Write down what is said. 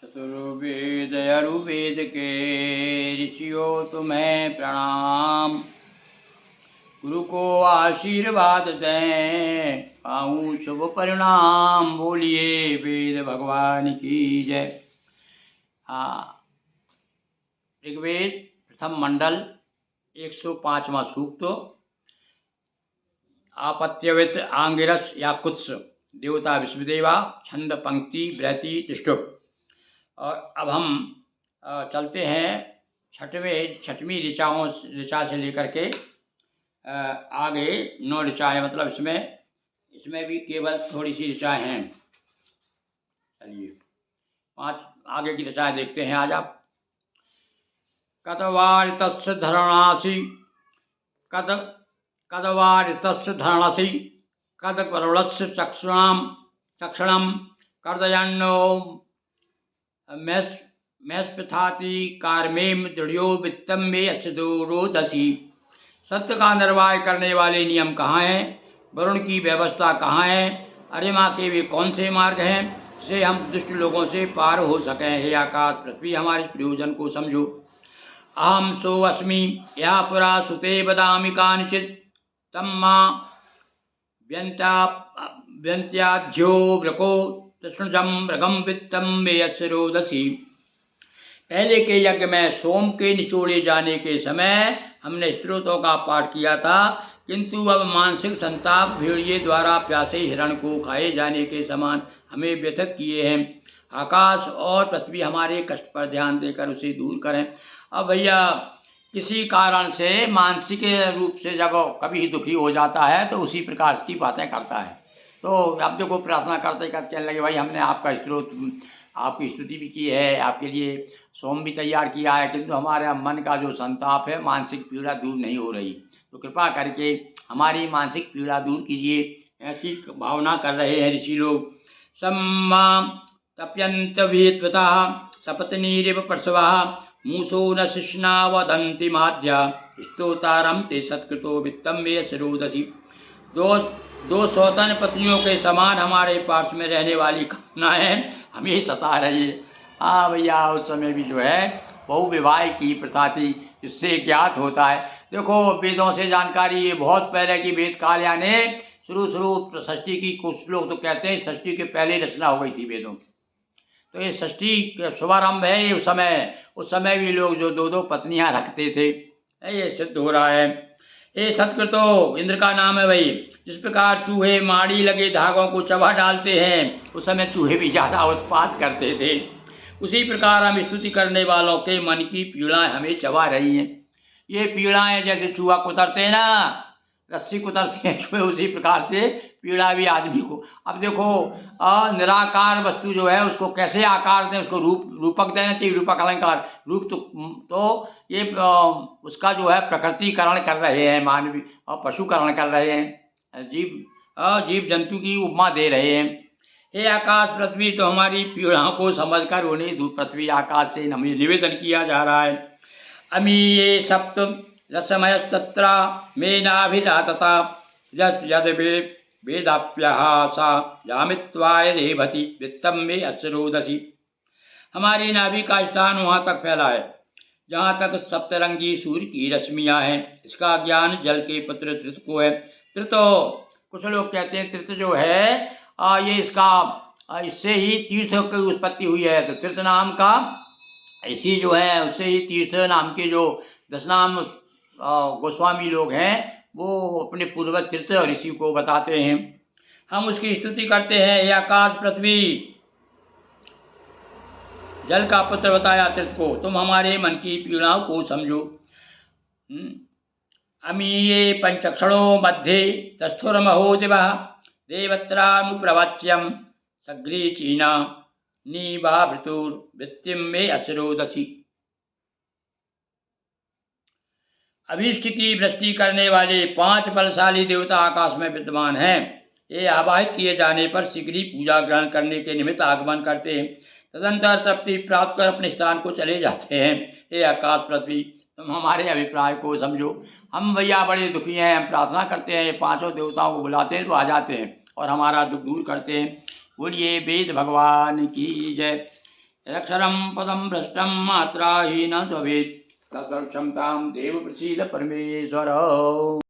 चतुर्वेद अरुवेद के ऋषियों तुम्हें प्रणाम। गुरु को आशीर्वाद दें पाऊँ शुभ परिणाम। बोलिए वेद भगवान की जय। ऋग्वेद प्रथम मंडल 105वां सूक्त। आपत्यवित आंगिरस या कुत्स देवता विश्वदेवा छंद पंक्ति बृहति तिष्ठुप। और अब हम चलते हैं छठवीं ऋचा से लेकर के आगे 9 ऋचाएँ, मतलब इसमें भी केवल थोड़ी सी ऋचाएँ हैं। चलिए 5 आगे की ऋचाएँ देखते हैं आज आप। कदवारितस्य धरणासि कदवारितस्य धरणासि कदवरुणस्य चक्षुणं कर्दयन्नो मैस्पथाति कार्मेम दृढ़ो वित्तम में अक्षदोरोदसी। सत्य का निर्वाह करने वाले नियम कहाँ हैं? वरुण की व्यवस्था कहाँ है? अरिमा के वे कौन से मार्ग हैं जिससे हम दुष्ट लोगों से पार हो सकें? हे आकाश पृथ्वी हमारे प्रयोजन को समझो। अहम सो अस्मि या पुरा सुते बदामि कानिचित् तम्मा व्यन्त्याध्यो व्रको तृष्णजम मृगम वित्तम में अक्षरोदसी। पहले के यज्ञ में सोम के निचोड़े जाने के समय हमने स्तोत्रों का पाठ किया था, किंतु अब मानसिक संताप भेड़िए द्वारा प्यासे हिरण को खाए जाने के समान हमें व्यथित किए हैं। आकाश और पृथ्वी हमारे कष्ट पर ध्यान देकर उसे दूर करें। अब भैया किसी कारण से मानसिक रूप से जब कभी दुखी हो जाता है तो उसी प्रकार की बातें करता है। तो अब देखो प्रार्थना करते कहने लगे भाई हमने आपका स्तोत्र आपकी स्तुति भी की है, आपके लिए सोम भी तैयार किया है, किंतु हमारे मन का जो संताप है, मानसिक पीड़ा दूर नहीं हो रही, तो कृपा करके हमारी मानसिक पीड़ा दूर कीजिए। ऐसी भावना कर रहे हैं ऋषि लोग। सम्मा तप्यंत वित्वता सपत्नीरिव प्रसवः मूसो न शिष्णा वदन्ति माध्या स्तोतारम ते सत्कृतो वित्तम में शिरोदसी। दो सौतन पत्नियों के समान हमारे पास में रहने वाली कामनाएं हमें सता रही है। हाँ भैया उस समय भी जो है बहु विवाह की प्रथा थी, इससे ज्ञात होता है। देखो वेदों से जानकारी ये बहुत पहले की वेद काल यानी शुरू षष्ठी की, कुछ लोग तो कहते हैं षष्ठी के पहले रचना हो गई थी वेदों की। तो ये षष्ठी शुभारंभ है ये उस समय भी लोग जो 2 पत्नियां रखते थे, ये सिद्ध हो रहा है। ये सत्कृतो इंद्र का नाम है भाई। जिस प्रकार चूहे माड़ी लगे धागों को चबा डालते हैं, उस समय चूहे भी ज़्यादा उत्पात करते थे, उसी प्रकार हम स्तुति करने वालों के मन की पीड़ाएं हमें चबा रही हैं। ये पीड़ाएं जैसे चूहा कुतरते हैं ना, रस्सी कुतरते हैं चूहे, उसी प्रकार से पीड़ा भी आदमी को। अब देखो निराकार वस्तु जो है उसको कैसे आकार दें, उसको रूपक देना चाहिए, रूपक अलंकार रूप। तो ये उसका जो है प्रकृतिकरण कर रहे हैं, मानवीय और पशुकरण कर रहे हैं, जीव जंतु की उपमा दे रहे हैं। हे आकाश पृथ्वी, तो हमारी पीड़ाओं को समझकर उन्हें पृथ्वी आकाश से निवेदन किया जा रहा है। अमी ये सप्त रसमयस्तत्र मेनाभिलातता यद वेदाप्यहासा जामित्वाय रेभति वित्तम में अश्रोदसी। हमारी नाभि का स्थान वहाँ तक फैला है जहाँ तक सप्तरंगी सूर्य की रश्मियाँ हैं। इसका ज्ञान जल के पुत्र तृत को है। तृत कुछ लोग कहते हैं तृत जो है ये इससे ही तीर्थ की उत्पत्ति हुई है। तो तृत नाम का इसी जो है उससे ही तीर्थ नाम के जो 10 नाम गोस्वामी लोग हैं वो अपने पूर्वज तीर्थ ऋषि को बताते हैं। हम उसकी स्तुति करते हैं। हे आकाश पृथ्वी, जल का पुत्र बताया तीर्थ को, तुम हमारे मन की पीड़ाओं को समझो। अमीये पंचक्षणों मध्ये तस्थुरमहो दिवः देवत्रानुप्रवच्यम सग्री चीना नीवाभृतुर्वृत्तिम में अश्रोदसी। अभीष्ट की वृष्टि करने वाले 5 बलशाली देवता आकाश में विद्यमान हैं। ये आवाहित किए जाने पर शीघ्र ही पूजा ग्रहण करने के निमित्त आगमन करते हैं, तदंतर तृप्ति प्राप्त कर अपने स्थान को चले जाते हैं। ये आकाश पृथ्वी, तुम हमारे अभिप्राय को समझो। हम भैया बड़े दुखी हैं, हम प्रार्थना करते हैं, 5 देवताओं को बुलाते हैं तो आ जाते हैं और हमारा दुख दूर करते हैं। बोलिए वेद भगवान की जय। यदक्षरं पदं भ्रष्टं मात्राहीनं भवेत् तत्क्षमतां देव प्रसीद परमेश्वर।